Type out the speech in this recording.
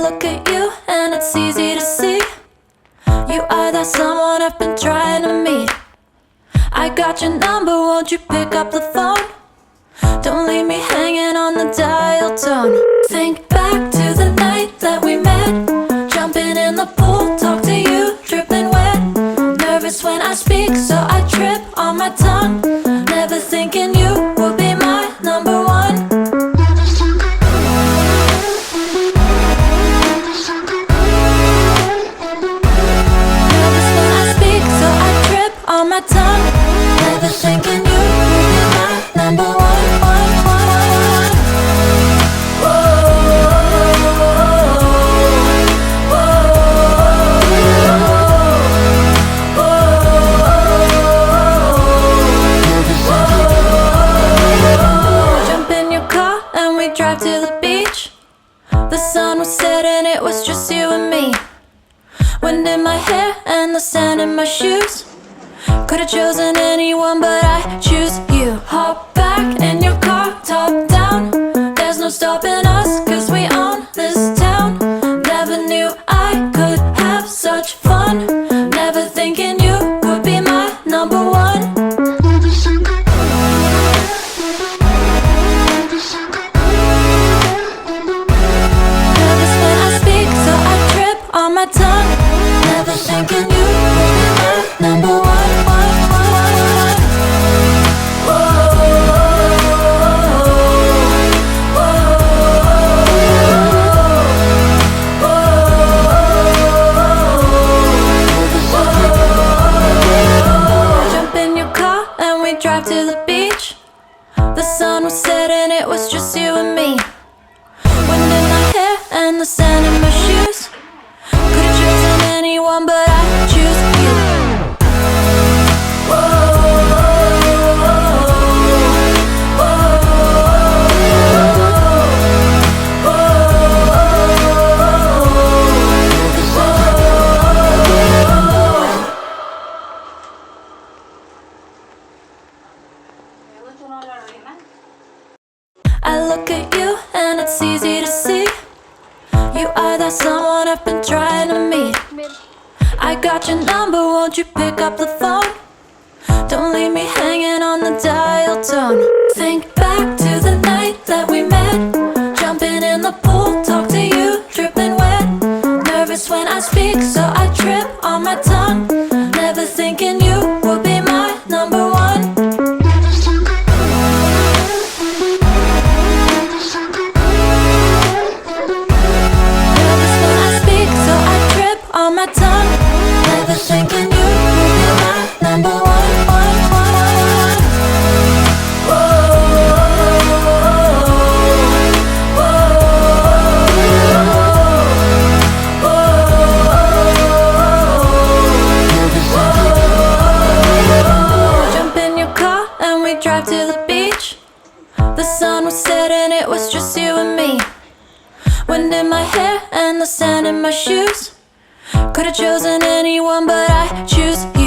look at you and it's easy to see you are that someone I've been trying to meet. I got your number, won't you pick up the phone? Don't leave me hanging on the dial tone. Think back to the night that we met, jumping in the pool, talk to you, dripping wet. Nervous when I speak, so I trip on my tongue. Never thinking you would be my number one. Nervous when I speak, so I trip on my tongue. Never thinking you would be my number one. Drive to the beach. The sun was setting, it was just you and me. Wind in my hair and the sand in my shoes. Could've chosen anyone, but I choose you. Hop back in your car, top down. There's no stopping us, cause we own this town. Never knew I could have such fun. Never thinking you would be my number one. On my tongue, never thinking you would be my number one. Jump in your car and we drive to the beach. The sun was setting, it was just you and me. Wind in my hair and the sand in my shoes. Could've chosen anyone, but I choose you. I look at you and it's easy to see you are that someone I've been trying to meet. I got your number, won't you pick up the phone? Don't leave me hanging on the dial tone. Think back to the night that we met, jumping in the pool, talk to you, dripping wet. Nervous when I speak, so I trip on my tongue. Never thinking you would be my number one. On my tongue, never thinking you would be my number one. Jump in your car and we drive to the beach. The sun was setting, it was just you and me. Wind in my hair and the sand in my shoes. Could've chosen anyone, but I choose you.